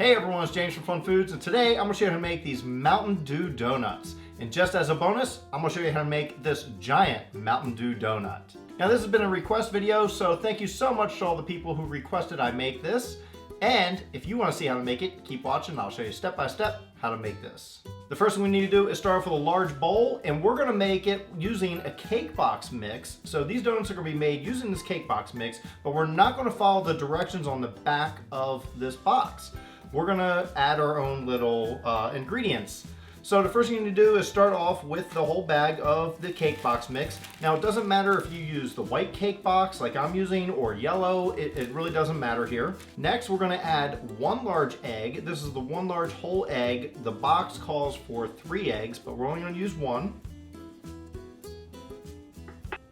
Hey everyone, it's James from FunFoods, and today I'm going to show you how to make these Mountain Dew donuts. And just as a bonus, I'm going to show you how to make this giant Mountain Dew donut. Now this has been a request video, so thank you so much to all the people who requested I make this. And if you want to see how to make it, keep watching. I'll show you step by step how to make this. The first thing we need to do is start off with a large bowl, and we're going to make it using a cake box mix. So these donuts are going to be made using this cake box mix, but we're not going to follow the directions on the back of this box. We're going to add our own little ingredients. So the first thing you need to do is start off with the whole bag of the cake box mix. Now it doesn't matter if you use the white cake box like I'm using or yellow, it really doesn't matter here. Next we're going to add 1 large egg. This is the 1 large whole egg. The box calls for 3 eggs, but we're only going to use 1.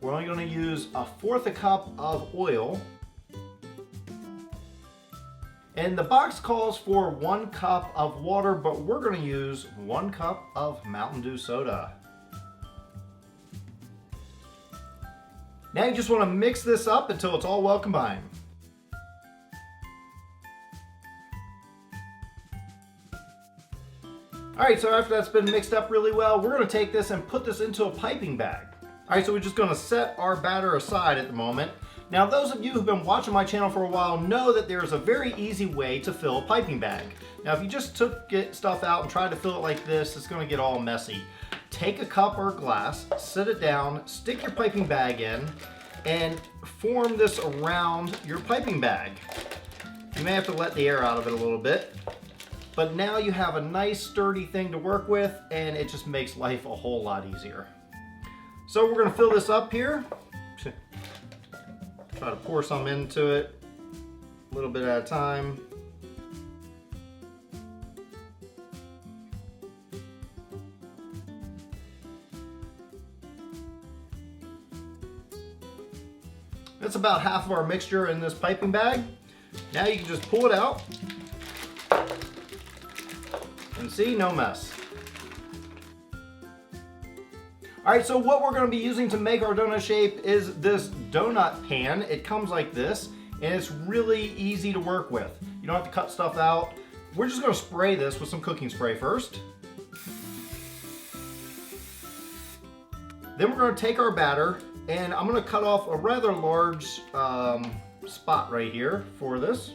We're only going to use 1/4 cup of oil. And the box calls for 1 cup of water, but we're going to use 1 cup of Mountain Dew soda. Now you just want to mix this up until it's all well combined. Alright, so after that's been mixed up really well, we're going to take this and put this into a piping bag. Alright, so we're just going to set our batter aside at the moment. Now those of you who've been watching my channel for a while know that there's a very easy way to fill a piping bag. Now if you just get stuff out and tried to fill it like this, it's going to get all messy. Take a cup or a glass, sit it down, stick your piping bag in, and form this around your piping bag. You may have to let the air out of it a little bit, but now you have a nice sturdy thing to work with, and it just makes life a whole lot easier. So we're going to fill this up here. Try to pour some into it, a little bit at a time. That's about half of our mixture in this piping bag. Now you can just pull it out and see, no mess. Alright, so what we're going to be using to make our donut shape is this donut pan. It comes like this, and it's really easy to work with. You don't have to cut stuff out. We're just going to spray this with some cooking spray first. Then we're going to take our batter, and I'm going to cut off a rather large spot right here for this.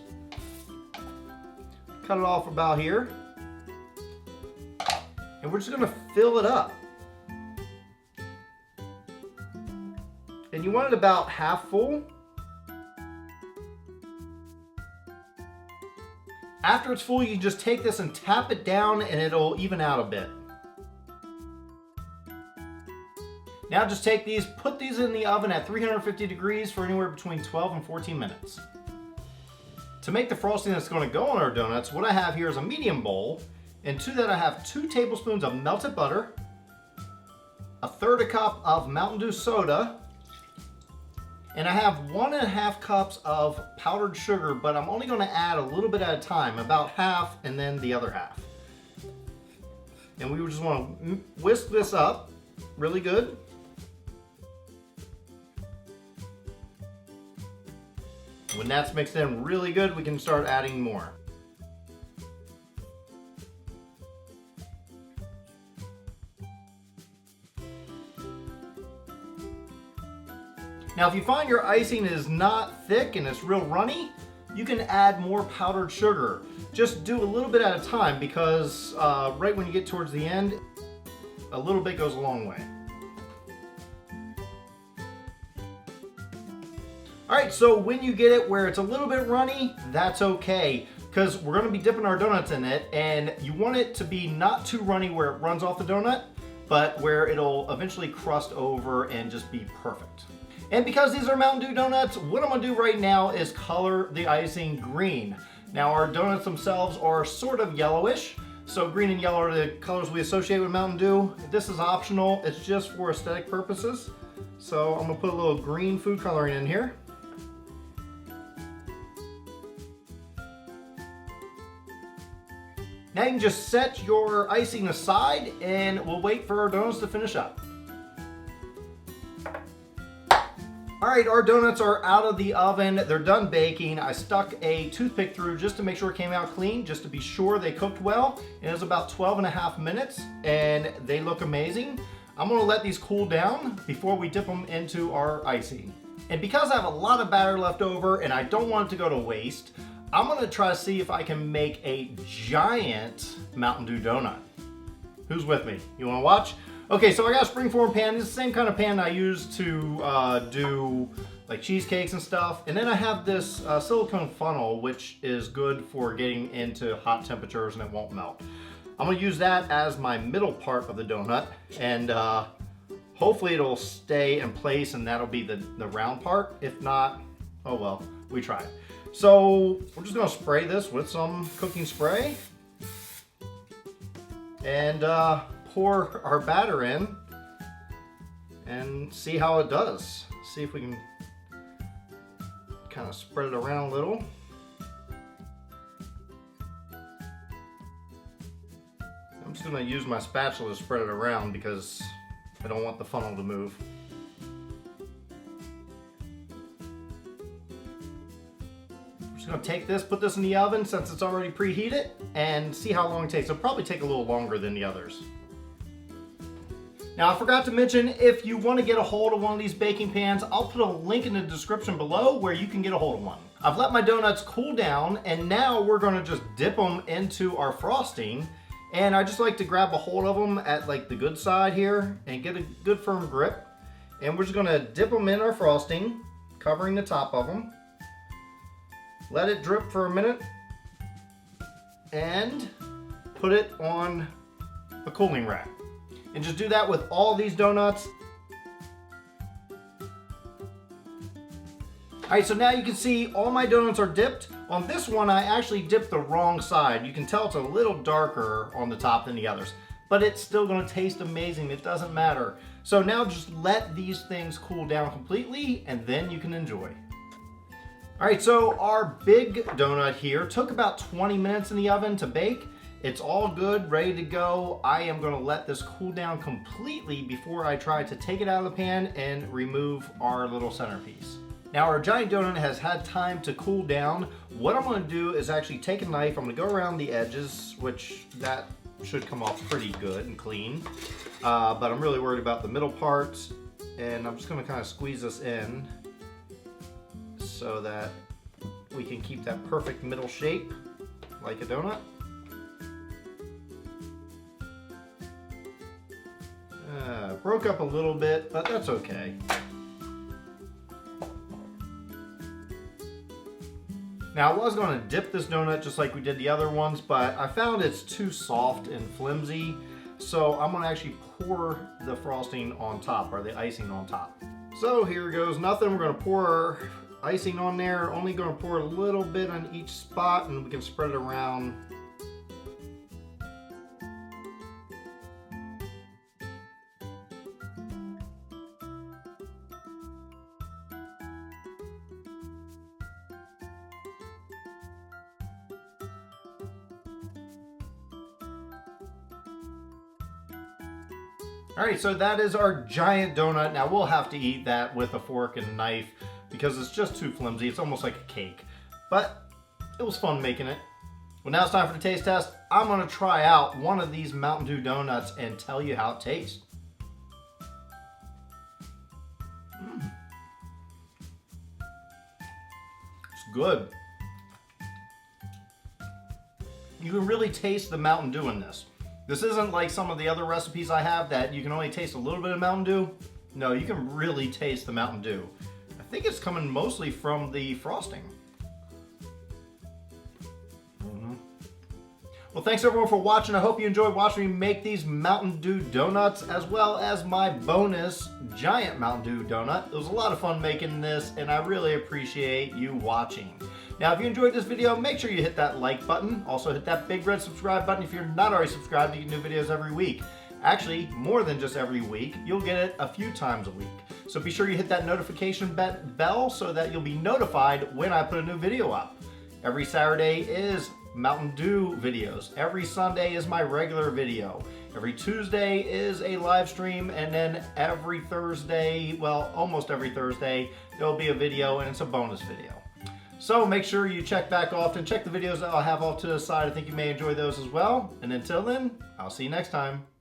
Cut it off about here. And we're just going to fill it up. And you want it about half full. After it's full, you can just take this and tap it down and it'll even out a bit. Now just take these, put these in the oven at 350 degrees for anywhere between 12 and 14 minutes. To make the frosting that's going to go on our donuts, what I have here is a medium bowl, and to that I have 2 tablespoons of melted butter, 1/3 cup of Mountain Dew soda, and I have 1.5 cups of powdered sugar, but I'm only going to add a little bit at a time, about half and then the other half. And we just want to whisk this up really good. When that's mixed in really good, we can start adding more. Now if you find your icing is not thick and it's real runny, you can add more powdered sugar. Just do a little bit at a time, because right when you get towards the end, a little bit goes a long way. Alright, so when you get it where it's a little bit runny, that's okay, because we're going to be dipping our donuts in it, and you want it to be not too runny where it runs off the donut, but where it'll eventually crust over and just be perfect. And because these are Mountain Dew donuts, what I'm going to do right now is color the icing green. Now our donuts themselves are sort of yellowish, so green and yellow are the colors we associate with Mountain Dew. This is optional, it's just for aesthetic purposes. So I'm going to put a little green food coloring in here. Now you can just set your icing aside and we'll wait for our donuts to finish up. All right, our donuts are out of the oven. They're done baking. I stuck a toothpick through just to make sure it came out clean, just to be sure they cooked well. It was about 12.5 minutes and they look amazing. I'm gonna let these cool down before we dip them into our icing. And because I have a lot of batter left over and I don't want it to go to waste, I'm gonna try to see if I can make a giant Mountain Dew donut. Who's with me? You wanna watch? Okay, so I got a springform pan. It's the same kind of pan I use to do like cheesecakes and stuff. And then I have this silicone funnel, which is good for getting into hot temperatures and it won't melt. I'm gonna use that as my middle part of the donut, and hopefully it'll stay in place and that'll be the round part. If not, oh well, we tried. So we're just gonna spray this with some cooking spray and pour our batter in and see how it does. See if we can kind of spread it around a little. I'm just gonna use my spatula to spread it around because I don't want the funnel to move. I'm just gonna take this, put this in the oven since it's already preheated, and see how long it takes. It'll probably take a little longer than the others. Now I forgot to mention, if you want to get a hold of one of these baking pans, I'll put a link in the description below where you can get a hold of one. I've let my donuts cool down and now we're going to just dip them into our frosting. And I just like to grab a hold of them at like the good side here and get a good firm grip. And we're just going to dip them in our frosting, covering the top of them. Let it drip for a minute and put it on a cooling rack. And just do that with all these donuts. All right, so now you can see all my donuts are dipped. On this one, I actually dipped the wrong side. You can tell it's a little darker on the top than the others, but it's still gonna taste amazing. It doesn't matter. So now just let these things cool down completely and then you can enjoy. All right, so our big donut here took about 20 minutes in the oven to bake. It's all good, ready to go. I am gonna let this cool down completely before I try to take it out of the pan and remove our little centerpiece. Now our giant donut has had time to cool down. What I'm gonna do is actually take a knife, I'm gonna go around the edges, which that should come off pretty good and clean. But I'm really worried about the middle parts, and I'm just gonna kind of squeeze this in so that we can keep that perfect middle shape like a donut. Broke up a little bit, but that's okay. Now I was going to dip this donut just like we did the other ones, but I found it's too soft and flimsy, so I'm going to actually pour the frosting on top, or the icing on top. So here goes nothing. We're going to pour our icing on there, only going to pour a little bit on each spot and we can spread it around. All right, so that is our giant donut. Now we'll have to eat that with a fork and knife because it's just too flimsy. It's almost like a cake, but it was fun making it. Well, now it's time for the taste test. I'm gonna try out one of these Mountain Dew donuts and tell you how it tastes. It's good. You can really taste the Mountain Dew in this. This isn't like some of the other recipes I have that you can only taste a little bit of Mountain Dew. No, you can really taste the Mountain Dew. I think it's coming mostly from the frosting. Well, thanks everyone for watching. I hope you enjoyed watching me make these Mountain Dew donuts, as well as my bonus giant Mountain Dew donut. It was a lot of fun making this, and I really appreciate you watching. Now, if you enjoyed this video, make sure you hit that like button. Also hit that big red subscribe button if you're not already subscribed. You get new videos every week. Actually, more than just every week. You'll get it a few times a week. So be sure you hit that notification bell so that you'll be notified when I put a new video up. Every Saturday is Mountain Dew videos. Every Sunday is my regular video. Every Tuesday is a live stream, and then every Thursday, well, almost every Thursday, there'll be a video, and it's a bonus video. So make sure you check back often. Check the videos that I'll have off to the side. I think you may enjoy those as well. And until then, I'll see you next time.